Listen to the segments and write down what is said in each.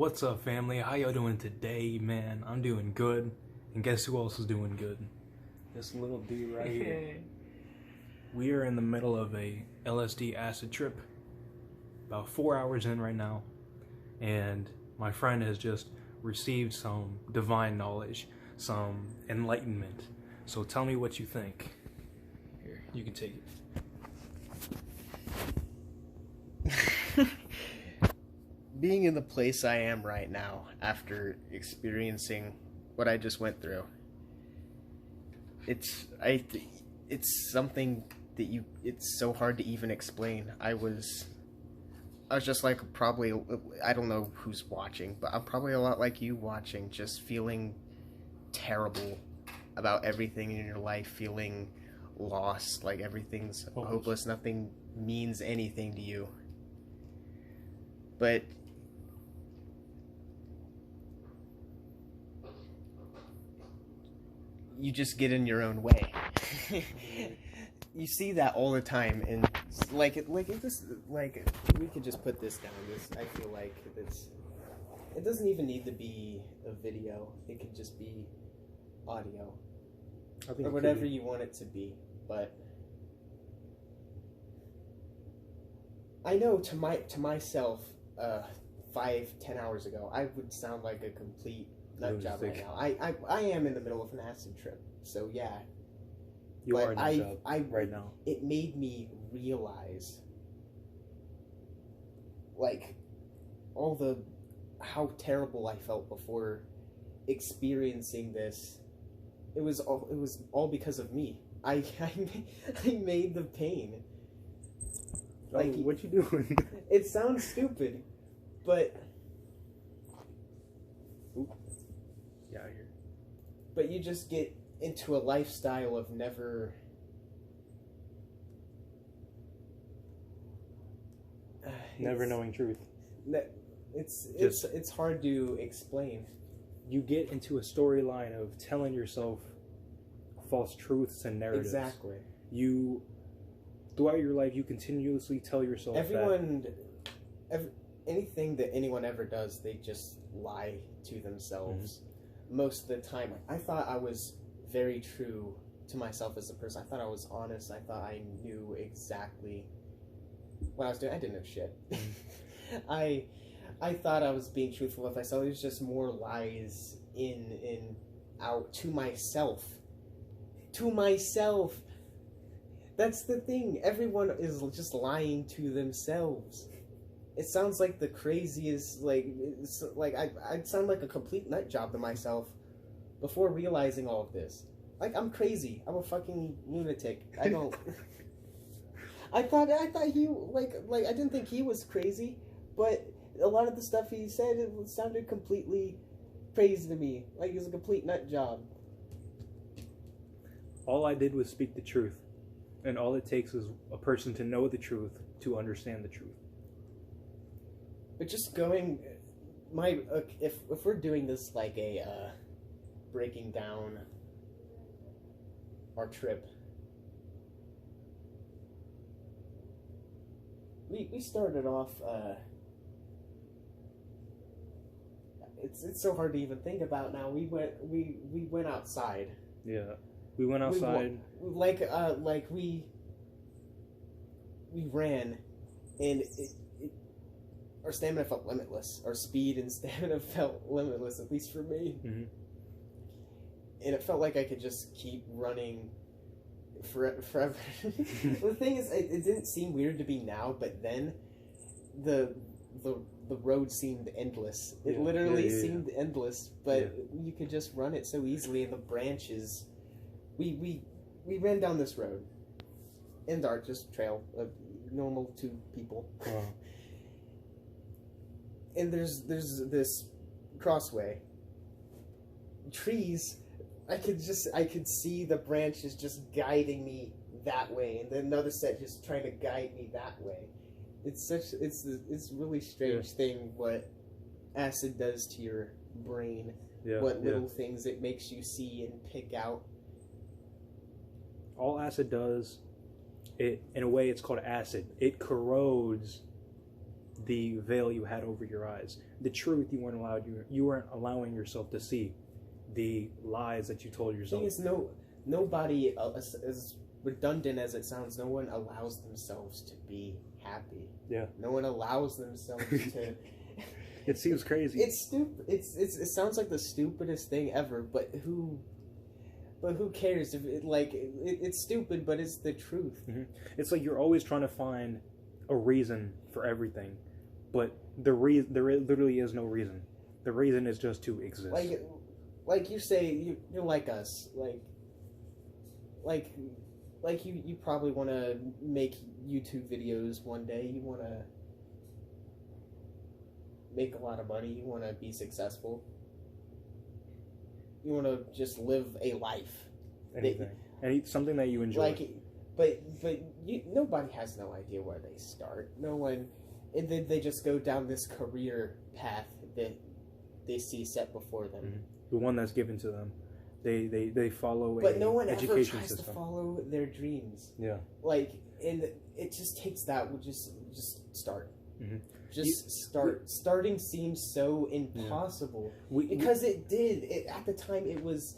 What's up, family? How y'all doing today, man? I'm doing good. And guess who else is doing good? This little dude right here. We are in the middle of a LSD acid trip. About 4 hours in right now. And my friend has just received some divine knowledge, some enlightenment. So tell me what you think. Here, you can take it. Being in the place I am right now after experiencing what I just went through, it's something that it's so hard to even explain. I was just like, probably, I don't know who's watching, but I'm probably a lot like you watching, just feeling terrible about everything in your life, feeling lost, like everything's hopeless, nothing means anything to you. But you just get in your own way. You see that all the time, and we could just put this down. I feel like it doesn't even need to be a video. It could just be audio, or whatever you want it to be. But I know to myself, 5-10 hours ago, I would sound like a complete nut job right now. I am in the middle of an acid trip, so yeah. You are a nut job right now. It made me realize, like, how terrible I felt before experiencing this. It was all because of me. I made the pain. Like, what you doing? It sounds stupid, but yeah, I hear. But you just get into a lifestyle of never knowing truth. It's hard to explain. You get into a storyline of telling yourself false truths and narratives. Exactly. Throughout your life, you continuously tell yourself anything that anyone ever does, they just lie to themselves. Mm-hmm. Most of the time. I thought I was very true to myself as a person. I thought I was honest. I thought I knew exactly what I was doing. I didn't know shit. I thought I was being truthful with myself. It was just more lies in out to myself. To myself. That's the thing. Everyone is just lying to themselves. It sounds like the craziest, I'd sound like a complete nut job to myself before realizing all of this. Like, I'm crazy. I'm a fucking lunatic. I don't... I thought he, I didn't think he was crazy, but a lot of the stuff he said, it sounded completely crazy to me. Like, he was a complete nut job. All I did was speak the truth. And all it takes is a person to know the truth to understand the truth. But just going... if we're doing this like a... breaking down our trip. We started off, it's so hard to even think about now. We went outside. Yeah. We went outside. We ran, and our stamina felt limitless. Our speed and stamina felt limitless, at least for me. Mm-hmm. And it felt like I could just keep running forever. The thing is, it didn't seem weird to me now, but then the road seemed endless. It literally seemed endless, but you could just run it so easily, and the branches... We ran down this road in dark, just trail, normal to people. Wow. And there's this crossway. Trees... I could see the branches just guiding me that way, and then another set just trying to guide me that way. It's a really strange thing what acid does to your brain. What little things it makes you see and pick out. All acid does, in a way, it's called acid. It corrodes the veil you had over your eyes. The truth you weren't allowing yourself to see. The lies that you told yourself. The thing is, nobody, as redundant as it sounds, no one allows themselves to be happy. Yeah. No one allows themselves to. It seems crazy. It's stupid. It sounds like the stupidest thing ever. But who cares if it's stupid? But it's the truth. Mm-hmm. It's like you're always trying to find a reason for everything, but there literally is no reason. The reason is just to exist. Like you say, you're like us. Like you probably want to make YouTube videos one day. You want to make a lot of money. You want to be successful. You want to just live a life. Anything. Something that you enjoy. But nobody has no idea where they start. No one, and then they just go down this career path that they see set before them. Mm-hmm. The one that's given to them. They follow but no one education ever tries system. to follow their dreams. Yeah. And it just takes that. Would just start. Mm-hmm. Start. Starting seems so impossible because it did. At the time, it was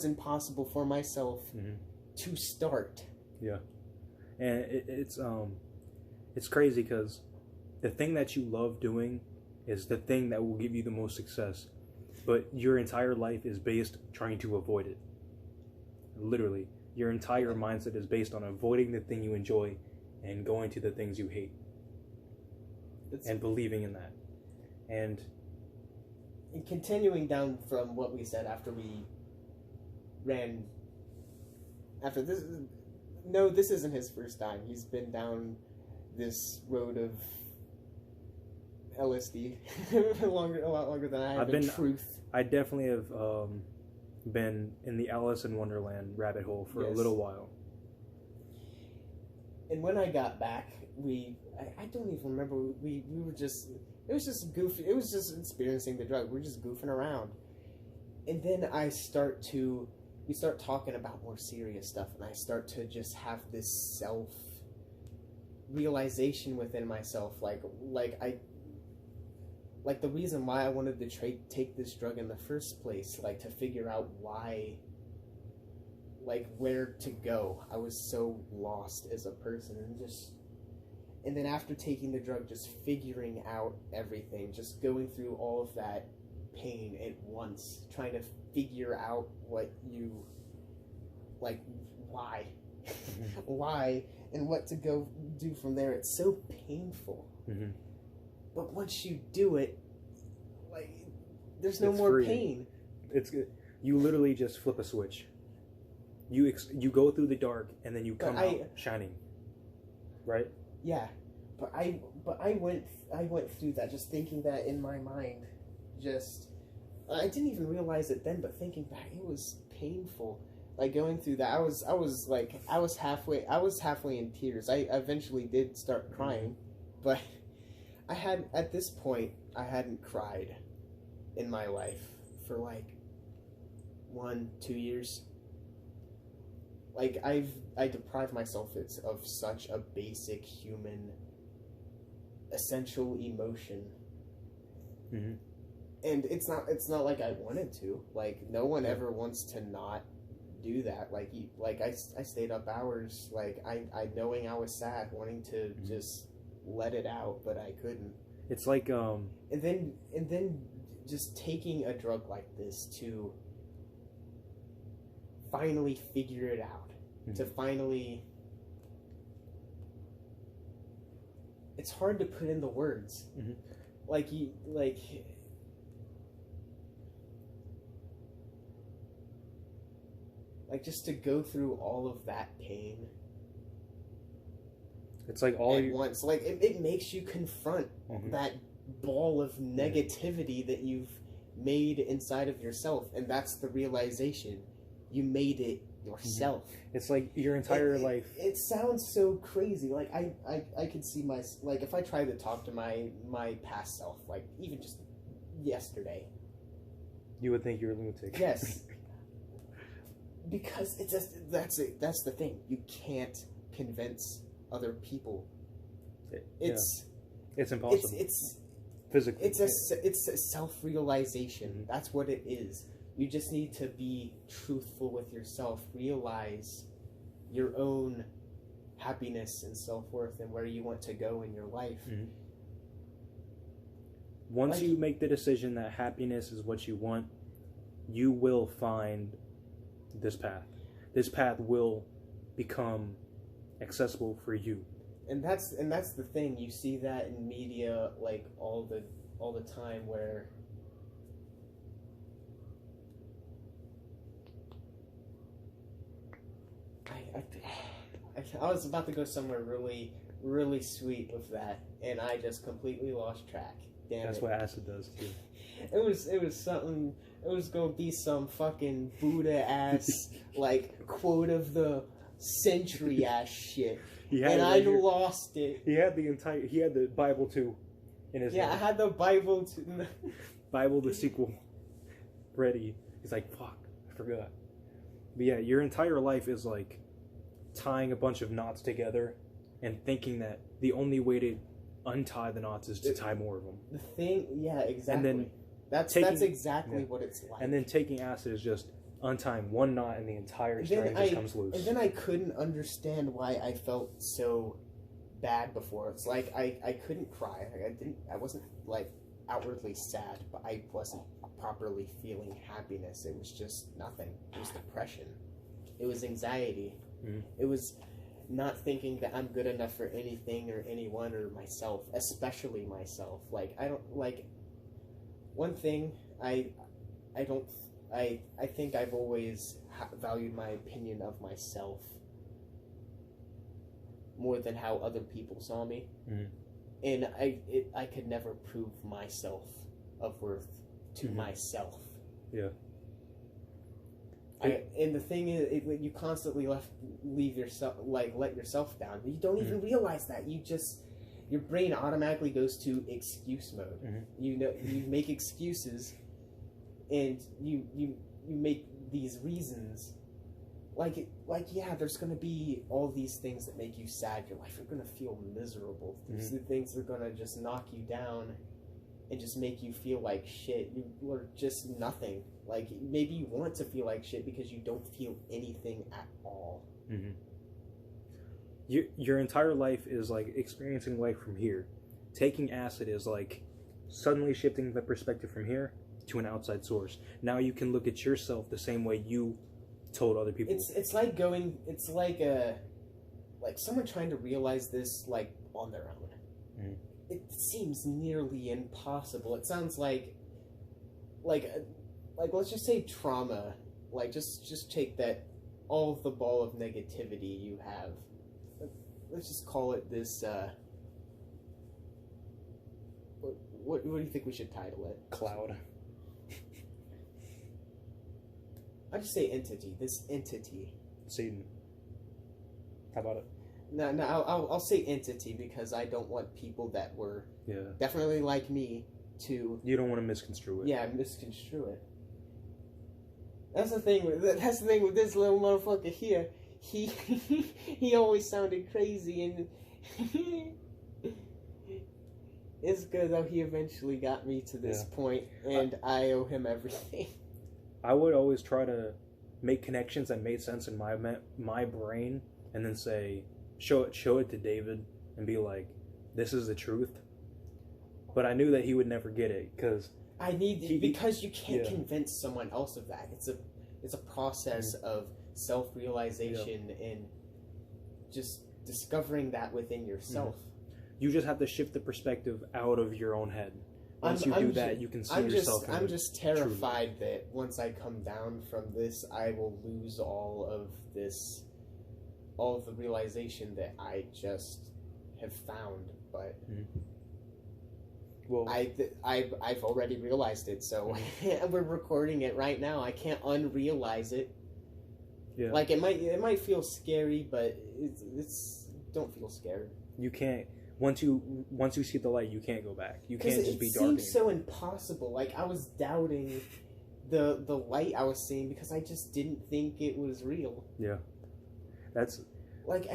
impossible for myself to start. Yeah, and it's crazy because the thing that you love doing is the thing that will give you the most success, but your entire life is based trying to avoid it. Literally, your entire mindset is based on avoiding the thing you enjoy and going to the things you hate. And believing in that. And continuing down from what we said after this. No, this isn't his first time. He's been down this road of LSD a lot longer than I have. Truth. I definitely have been in the Alice in Wonderland rabbit hole for a little while. And when I got back, I don't even remember. We were just, it was just goofy. It was just experiencing the drug. We were just goofing around. And then we start talking about more serious stuff, and I start to just have this self-realization within myself. Like the reason why I wanted to take this drug in the first place, like to figure out why, like where to go. I was so lost as a person, and then after taking the drug, just figuring out everything, just going through all of that pain at once, trying to figure out what you, like, why, why, and what to go do from there. It's so painful. Mm-hmm. But once you do it, like, there's no more pain. It's good. You literally just flip a switch. You go through the dark, and then you come out shining. Right? Yeah, but I went through that, just thinking that in my mind. I didn't even realize it then, but thinking back, it was painful. Like going through that, I was halfway in tears. I eventually did start crying, but at this point I hadn't cried in my life for like 1-2 years. Like I deprived myself of such a basic human essential emotion. Mm-hmm. And it's not like I wanted to. Like no one ever wants to not do that. Like I stayed up hours, like I knowing I was sad, wanting to just let it out, but I couldn't. It's like and then just taking a drug like this to finally figure it out. To finally, it's hard to put in the words. Mm-hmm. Like just to go through all of that pain. It's like all at once. Like it makes you confront that ball of negativity that you've made inside of yourself, and that's the realization. You made it yourself. It's like your entire life. It sounds so crazy. Like I could see like if I tried to talk to my past self, like even just yesterday, you would think you're a lunatic. Yes. Because it's just that's the thing. You can't convince other people. It's impossible. It's physically. It's a self-realization. Mm-hmm. That's what it is. You just need to be truthful with yourself. Realize your own happiness and self-worth and where you want to go in your life. Mm-hmm. Once you make the decision that happiness is what you want, you will find this path. This path will become accessible for you. And that's the thing. You see that in media like all the time where I was about to go somewhere really, really sweet with that, and I just completely lost track. Damn That's it. what acid does too. It was something. It was gonna be some fucking Buddha ass like quote of the century ass shit, and I lost it. He had the Bible too, in his hand. I had the Bible too. Bible the sequel ready. He's like, fuck, I forgot. But yeah, your entire life is like tying a bunch of knots together and thinking that the only way to untie the knots is to tie more of them. The thing, yeah, exactly. And then that's exactly what it's like. And then taking acid is just untying one knot and the entire string just comes loose. And then I couldn't understand why I felt so bad before. It's like I couldn't cry. I wasn't like outwardly sad, but I wasn't properly feeling happiness. It was just nothing. It was depression. It was anxiety. Mm-hmm. It was not thinking that I'm good enough for anything or anyone or myself, especially myself. Like I don't like one thing I think I've always valued my opinion of myself more than how other people saw me. Mm-hmm. And I could never prove myself of worth to mm-hmm. myself. Yeah. And the thing is, you constantly let yourself down. You don't even realize that. Your brain automatically goes to excuse mode. Mm-hmm. You make excuses, and you make these reasons. Yeah, there's gonna be all these things that make you sad. Your life, you're gonna feel miserable. These are the things that are gonna just knock you down, and just make you feel like shit. You are just nothing. Like, maybe you want to feel like shit because you don't feel anything at all. Mm-hmm. Your entire life is like experiencing life from here. Taking acid is like suddenly shifting the perspective from here to an outside source. Now you can look at yourself the same way you told other people. It's like someone trying to realize this like on their own. Mm-hmm. It seems nearly impossible. It sounds like let's just say trauma. Like just take that all of the ball of negativity you have. Let's just call it this. What do you think we should title it? Cloud. I just say entity. This entity. Satan. How about it? No, I'll say entity because I don't want people that were definitely like me to. You don't want to misconstrue it. Yeah, misconstrue it. That's the thing with this little motherfucker here. He always sounded crazy, and it's good though. He eventually got me to this point, and I owe him everything. I would always try to make connections that made sense in my brain, and then say, show it to David, and be like, "This is the truth." But I knew that he would never get it because because you can't convince someone else of that. It's a process of self-realization and just discovering that within yourself. You just have to shift the perspective out of your own head. Once you do that, you can see yourself. I'm just terrified that once I come down from this, I will lose all of the realization that I just have found. But well, I've already realized it, so we're recording it right now. I can't unrealize it. Yeah. Like it might feel scary, but it's don't feel scared. You can't. Once you see the light, you can't go back. You can't just be dark. It seems so impossible. Like I was doubting the light I was seeing because I just didn't think it was real. Yeah, that's like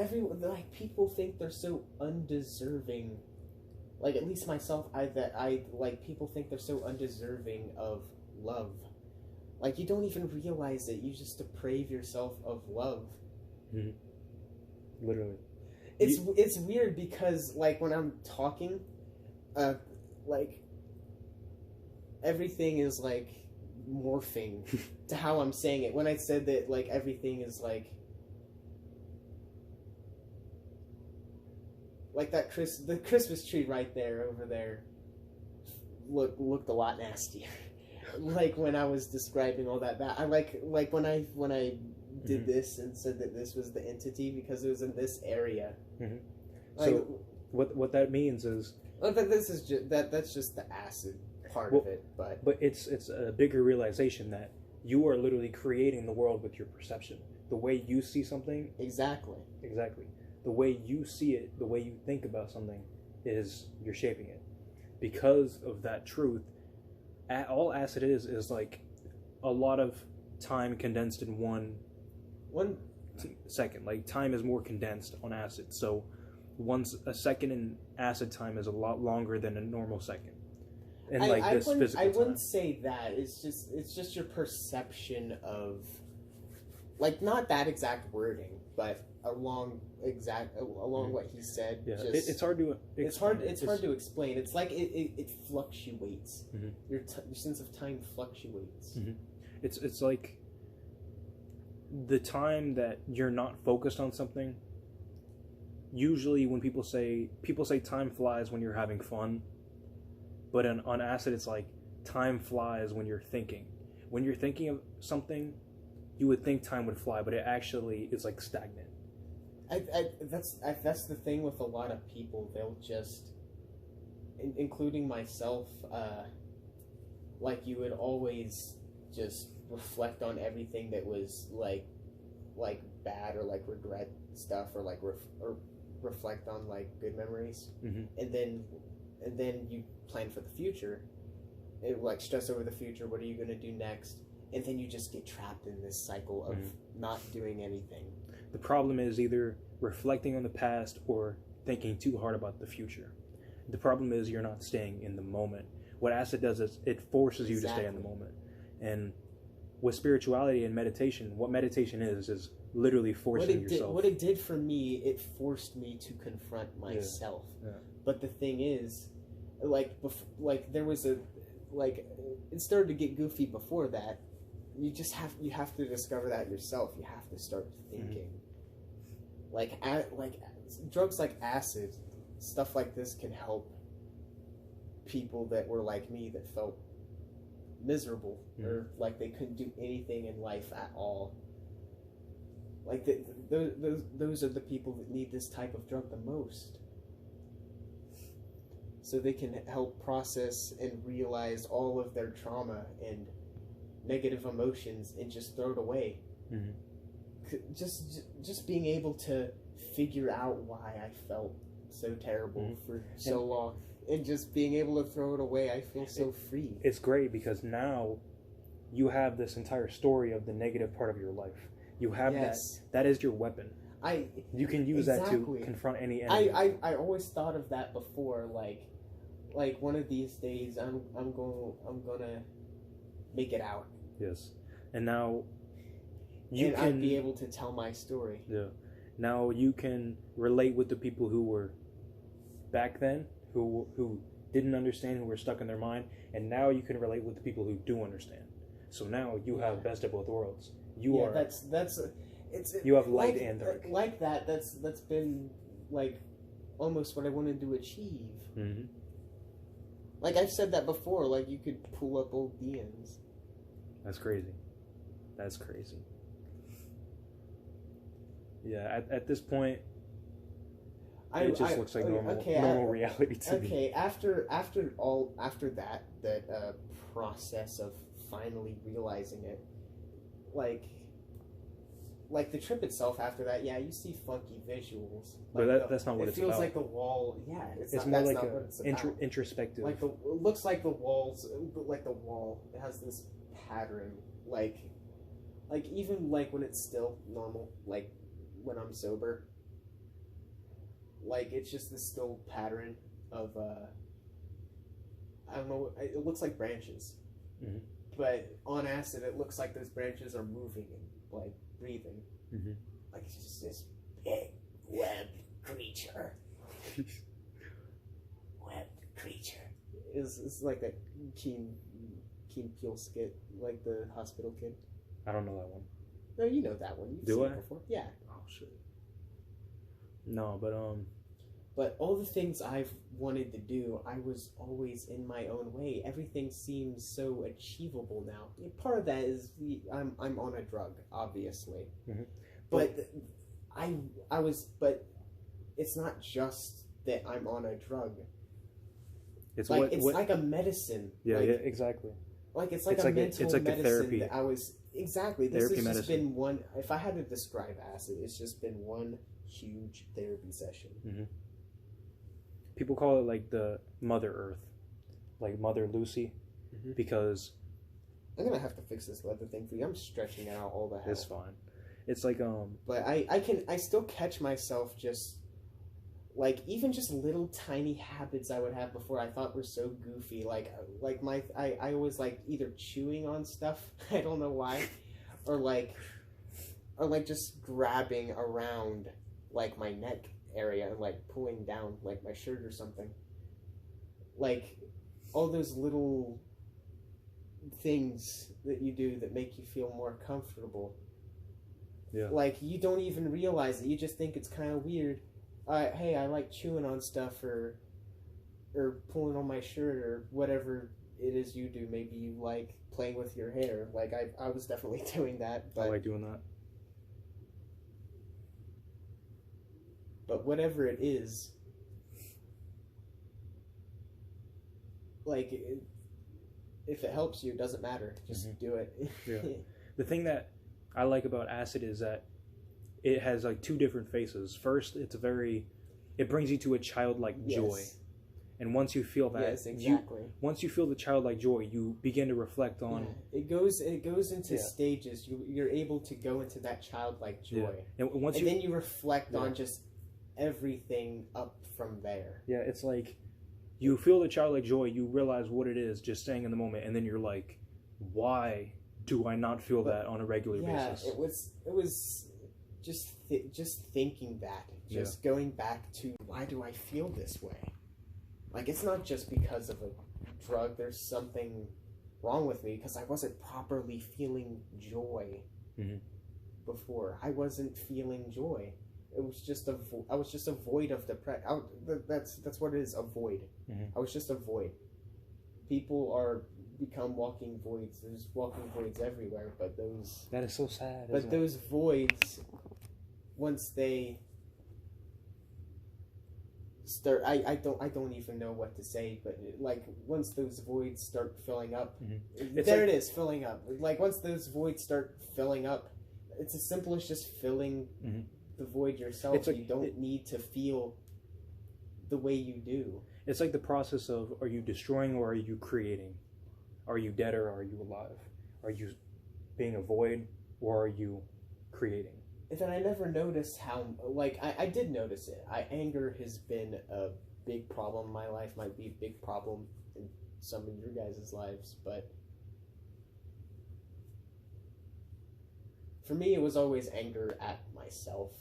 people think they're so undeserving. like at least myself, I like people think they're so undeserving of love. Like you don't even realize it. You just deprave yourself of love. Mm-hmm. Literally. It's weird because like when I'm talking, like everything is like morphing to how I'm saying it. When I said that like everything is like the Christmas tree right there over there looked a lot nastier. Like when I was describing all that I like when I did mm-hmm. this and said that this was the entity because it was in this area. Mm-hmm. Like, so what that means is this is just that's just the acid part of it, but it's a bigger realization that you are literally creating the world with your perception. The way you see something, exactly. The way you see it, the way you think about something, is you're shaping it. Because of that truth, all acid is like a lot of time condensed in one second. Like time is more condensed on acid, so a second in acid time is a lot longer than a normal second. And I wouldn't say that. It's just your perception of, like, not that exact wording, but along what he said. Yeah, it's hard to explain. It's hard to explain. It's like it fluctuates. Mm-hmm. Your sense of time fluctuates. Mm-hmm. It's like the time that you're not focused on something. Usually, when people say time flies when you're having fun, but on acid, it's like time flies when you're thinking. When you're thinking of something, you would think time would fly, but it actually is like stagnant. That's the thing with a lot of people. They'll just, including myself, like you would always just reflect on everything that was like bad or like regret stuff or like reflect on like good memories, mm-hmm. and then you plan for the future. It like stress over the future. What are you going to do next? And then you just get trapped in this cycle of mm-hmm. not doing anything. The problem is either reflecting on the past or thinking too hard about the future. The problem is you're not staying in the moment. What acid does is it forces you to stay in the moment. And with spirituality and meditation, what meditation is literally forcing yourself. What it did for me, it forced me to confront myself. Yeah. But the thing is, there was it started to get goofy before that. You have to discover that yourself. You have to start thinking. Mm-hmm. Like drugs like acid, stuff like this can help people that were like me that felt miserable, mm-hmm. or like they couldn't do anything in life at all. Like those are the people that need this type of drug the most, so they can help process and realize all of their trauma and negative emotions and just throw it away. Mm-hmm. Just being able to figure out why I felt so terrible, mm-hmm. for so long, and just being able to throw it away, I feel so free. It's great because now you have this entire story of the negative part of your life. You have that is your weapon. You can use that to confront any enemy. I always thought of that before, like one of these days I'm gonna make it out. Yes. And now I'd be able to tell my story. Yeah. Now you can relate with the people who were back then, who didn't understand, who were stuck in their mind, and now you can relate with the people who do understand. So now you have best of both worlds. You have light and dark. Like that. That's been like almost what I wanted to achieve. Mm-hmm. Like I've said that before. Like you could pull up old DMs. That's crazy. Yeah. At this point, it just looks like normal reality to me. Okay. After that process of finally realizing it, like the trip itself after that, yeah, you see funky visuals. But that's not what it's about. It feels like the wall, yeah. It's more like an introspective. Like it looks like the walls, like the wall. It has this pattern, like even like when it's still normal, like when I'm sober. Like it's just this still pattern of I don't know. It looks like branches, Mm-hmm. but on acid, it looks like those branches are moving and like breathing. Mm-hmm. Like it's just this big webbed creature. Webbed creature. It's like that Keen Peele skit, like the hospital kid. I don't know that one. No, you know that one. You've Do seen I? it before. Yeah. Oh shit. No, but But all the things I've wanted to do, I was always in my own way. Everything seems so achievable now. Part of that is I'm on a drug, obviously. Mm-hmm. But but it's not just that I'm on a drug. it's like what, it's what like a medicine. yeah, like, yeah, exactly. Like it's like It's a like mental it's like a medicine therapy. that I was exactly. This Therapy has just medicine. been one. If I had to describe acid, it's just been one huge therapy session. Mm-hmm. People call it like the Mother Earth, like Mother Lucy, Mm-hmm. because I'm gonna have to fix this leather thing for you. I'm stretching it out all the hell. it's fine. It's like But I still catch myself just like even just little tiny habits I would have before I thought were so goofy. Like I always like either chewing on stuff, I don't know why, or like just grabbing around like my neck area and like pulling down like my shirt or something. Like all those little things that you do that make you feel more comfortable. Yeah. Like you don't even realize it. You just think it's kind of weird. Hey, I like chewing on stuff or pulling on my shirt or whatever it is you do. Maybe you like playing with your hair. Like I was definitely doing that. But I like doing that. But whatever it is, like if it helps you, it doesn't matter. Just do it. Yeah. The thing that I like about acid is that it has like two different faces. First, it brings you to a childlike joy, Yes. and once you feel that, Yes, exactly. once you feel the childlike joy, you begin to reflect on. Yeah. It goes into Yeah. stages. You're able to go into that childlike joy, And once and you then you reflect Yeah. on just everything up from there. yeah, it's like you feel the childlike joy. You realize what it is, just staying in the moment, and then you're like, why do I not feel that on a regular basis? It was just thinking that, just going back to why do I feel this way? Like it's not just because of a drug. There's something wrong with me because I wasn't properly feeling joy before. I wasn't feeling joy. It was just I was just a void of depression. That's what it is, a void. I was just a void. People become walking voids. There's walking voids everywhere, but That is so sad. But those voids, once they start, I don't even know what to say. But like once those voids start filling up, it is filling up. Like once those voids start filling up, it's as simple as just filling the void yourself. It's like, you don't need to feel the way you do. It's like the process of, are you destroying or are you creating? Are you dead or are you alive? Are you being a void or are you creating? And then I never noticed how, like, I did notice it. Anger has been a big problem in my life, might be a big problem in some of your guys' lives, but for me it was always anger at myself.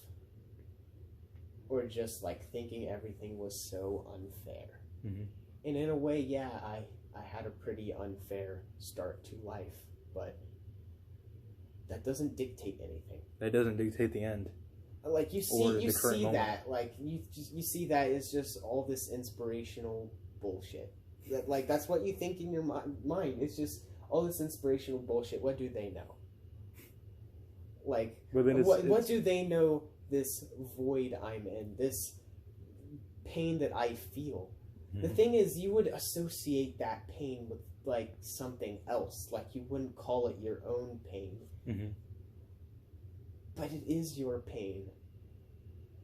Or just, like, thinking everything was so unfair. And in a way, yeah, I had a pretty unfair start to life, but that doesn't dictate anything. That doesn't dictate the end. Like you see moment. that, like you see that it's just all this inspirational bullshit. That's what you think in your mind. It's just all this inspirational bullshit. What do they know? Like, what do they know? This void I'm in, this pain that I feel. The thing is, you would associate that pain with like something else. Like you wouldn't call it your own pain. But it is your pain.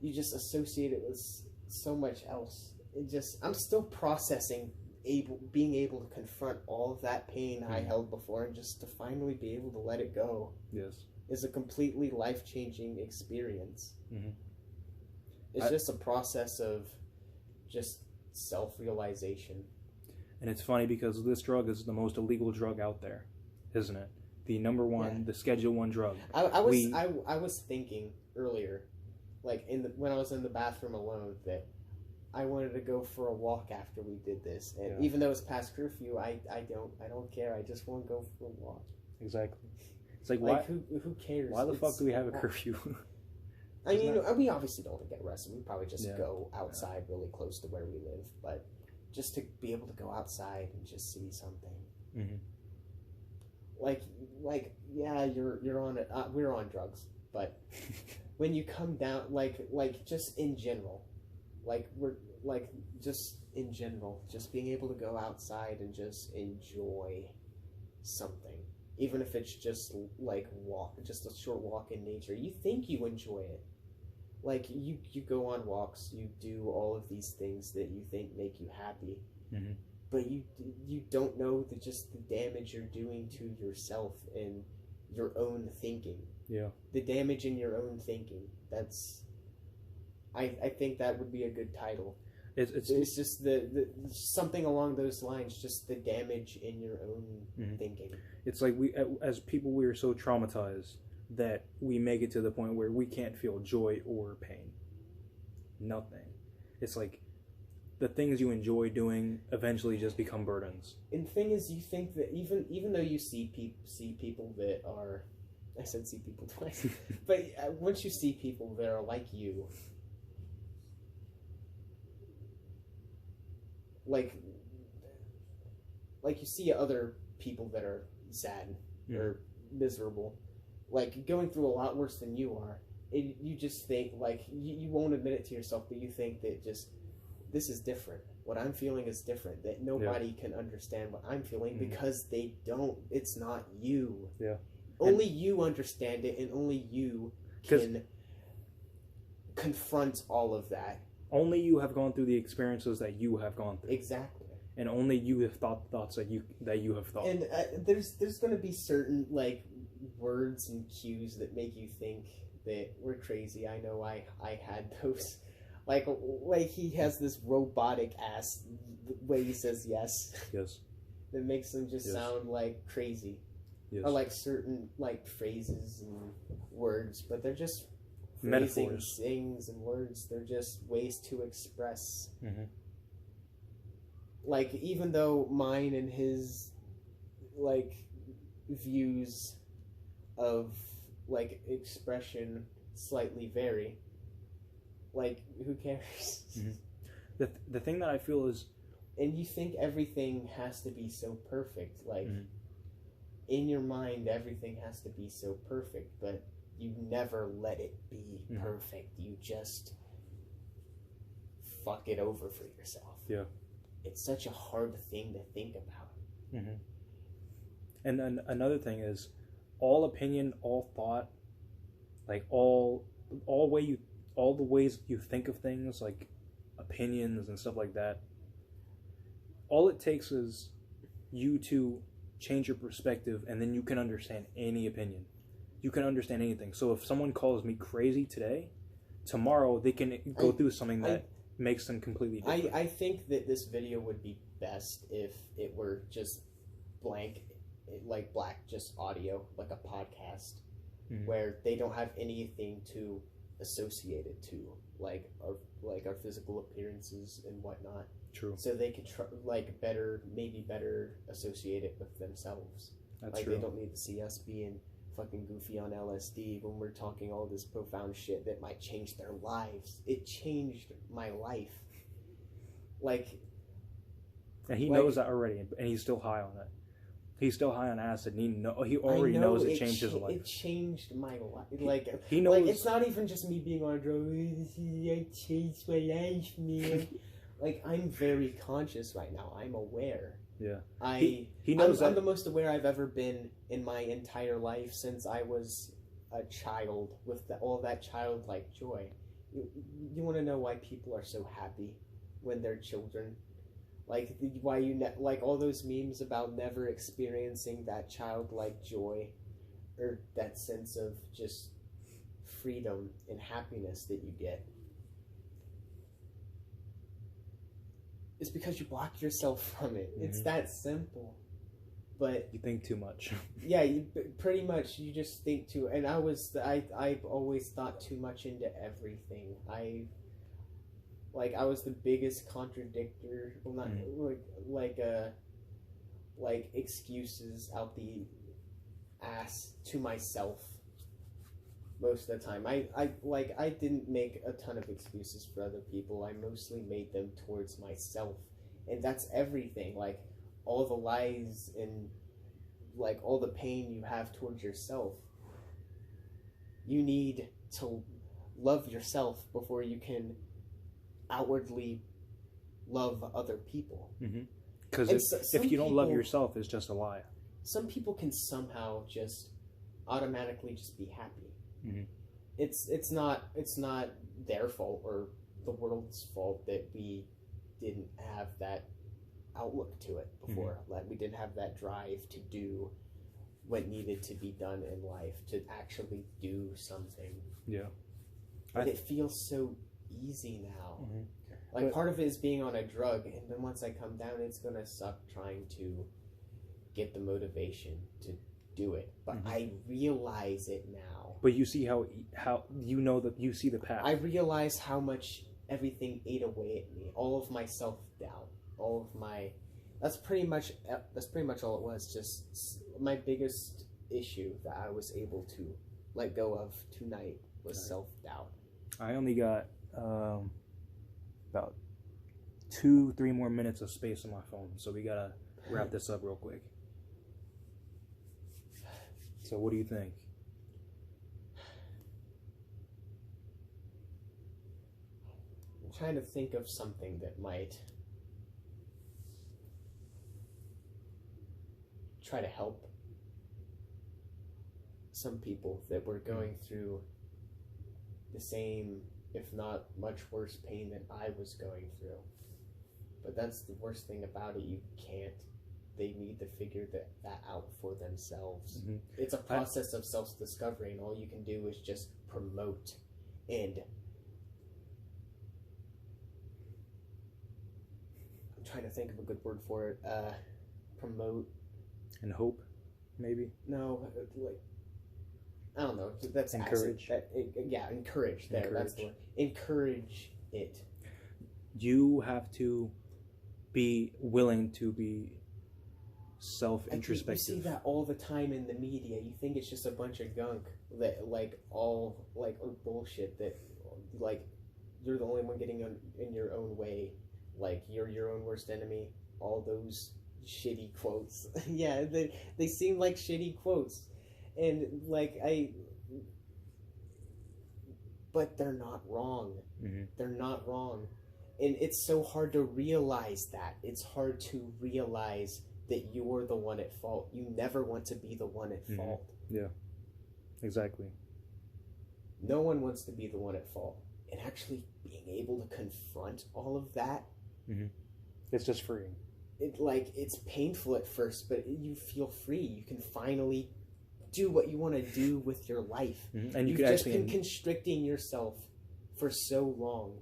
You just associate it with so much else. I'm still processing being able to confront all of that pain I held before, and just to finally be able to let it go. Yes. Is a completely life-changing experience. It's just a process of just self-realization. And it's funny because this drug is the most illegal drug out there, isn't it? The number one, the Schedule 1 drug. I was thinking earlier, like when I was in the bathroom alone, that I wanted to go for a walk after we did this, and even though it's past curfew, I don't care. I just want to go for a walk. Exactly. It's like why? Who cares? Why the fuck do we have a curfew? I mean, we obviously don't get arrested. We probably just go outside really close to where we live, but just to be able to go outside and just see something. Mm-hmm. You're on it. We're on drugs, but when you come down, just in general, just being able to go outside and just enjoy something, even if it's just just a short walk in nature. You think you enjoy it. Like, you go on walks, you do all of these things that you think make you happy, but you don't know just the damage you're doing to yourself and your own thinking. Yeah. The damage in your own thinking. That's, I think that would be a good title. It's just the something along those lines, just the damage in your own thinking. It's like as people, we are so traumatized that we make it to the point where we can't feel joy or pain. Nothing. It's like the things you enjoy doing eventually just become burdens. And the thing is, you think that even though you see people that are, I said see people twice, but once you see people that are like you, like you see other people that are sad or miserable, like going through a lot worse than you are, you just think, like, you won't admit it to yourself, but you think that just, this is different. What I'm feeling is different, that nobody can understand what I'm feeling because they don't. It's not you. Yeah. Only you understand it, and only you can confront all of that. Only you have gone through the experiences that you have gone through. Exactly. And only you have thought thoughts that you have thought. And there's going to be certain, like, words and cues that make you think that we're crazy. I know I had those. Like he has this robotic ass way he says yes. Yes. That makes him just sound like crazy. Yes. Or like certain, like, phrases and words, but they're just metaphors, things and words. They're just ways to express. Like, even though mine and his, like, views of, like, expression slightly vary, like, who cares? The thing that I feel is, and you think everything has to be so perfect, like, in your mind everything has to be so perfect, but you never let it be perfect. You just fuck it over for yourself. Yeah. It's such a hard thing to think about. And then another thing is, all opinion, all thought, like all the ways you think of things, like opinions and stuff like that, all it takes is you to change your perspective, and then you can understand any opinion. You can understand anything. So if someone calls me crazy today, tomorrow they can go through something that makes them completely different. I think that this video would be best if it were just blank, like black, just audio, like a podcast, where they don't have anything to associate it to, like our physical appearances and whatnot. True. So they could maybe better associate it with themselves. That's like true. They don't need to see us being fucking goofy on LSD when we're talking all this profound shit that might change their lives. It changed my life. Like, and he knows that already, and he's still high on it. He's still high on acid, and he already knows it changed his life. It changed my life. Like, he knows. Like, it's not even just me being on a drug. It changed my life, man. Like, I'm very conscious right now. I'm aware. Yeah. He knows I'm the most aware I've ever been in my entire life since I was a child, with all that childlike joy. You want to know why people are so happy when they're children? Like, why like all those memes about never experiencing that childlike joy, or that sense of just freedom and happiness that you get. It's because you block yourself from it. Mm-hmm. It's that simple. But you think too much. Yeah, pretty much you just think too. And I've always thought too much into everything. I was the biggest contradictor. Well, not like excuses out the ass to myself most of the time. I didn't make a ton of excuses for other people. I mostly made them towards myself, and that's everything. Like all the lies and like all the pain you have towards yourself. You need to love yourself before you can outwardly love other people. Because if you don't love yourself, it's just a lie. Some people can somehow just automatically just be happy. It's not their fault or the world's fault that we didn't have that outlook to it before. Like we didn't have that drive to do what needed to be done in life, to actually do something. Yeah. But it feels so easy now. Like part of it is being on a drug, and then once I come down, it's gonna suck trying to get the motivation to do it. But I realize it now. But you see how you know that you see the path. I realize how much everything ate away at me. All of my self-doubt, all of my that's pretty much all it was. Just my biggest issue that I was able to let go of tonight was self-doubt. I only got about 2-3 more minutes of space on my phone, so we gotta wrap this up real quick. So what do you think? I'm trying to think of something that might try to help some people that were going through the same, if not much worse pain than I was going through. But that's the worst thing about it. You can't. They need to figure that out for themselves. It's a process of self-discovery, and all you can do is just promote and I'm trying to think of a good word for it. Promote and hope, maybe. No, like I don't know. That's encourage. Encourage. There, that's the word. Encourage it. You have to be willing to be self-introspective. You see that all the time in the media. You think it's just a bunch of gunk that, or bullshit that, like, you're the only one getting in your own way. Like, you're your own worst enemy. All those shitty quotes. Yeah, they seem like shitty quotes. And, but they're not wrong. They're not wrong. And it's so hard to realize that. It's hard to realize that you're the one at fault. You never want to be the one at fault. Yeah, exactly. No one wants to be the one at fault. And actually being able to confront all of that. It's just freeing. It's painful at first, but you feel free. You can finally do what you want to do with your life. And you've just been constricting yourself for so long.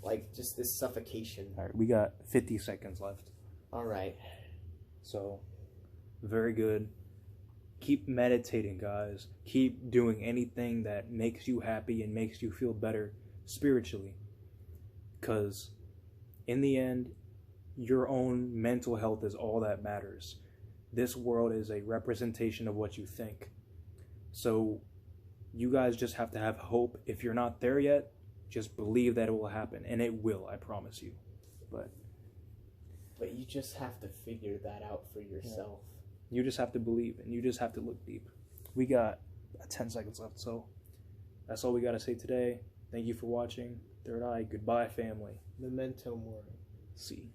Like, just this suffocation. All right, we got 50 seconds left. All right. So, very good. Keep meditating, guys. Keep doing anything that makes you happy and makes you feel better spiritually. Because, in the end, your own mental health is all that matters. This world is a representation of what you think. So, you guys just have to have hope. If you're not there yet, just believe that it will happen. And it will, I promise you. But you just have to figure that out for yourself. You just have to believe, and you just have to look deep. We got 10 seconds left, so that's all we got to say today. Thank you for watching. Third Eye, goodbye, family. Memento mori. See.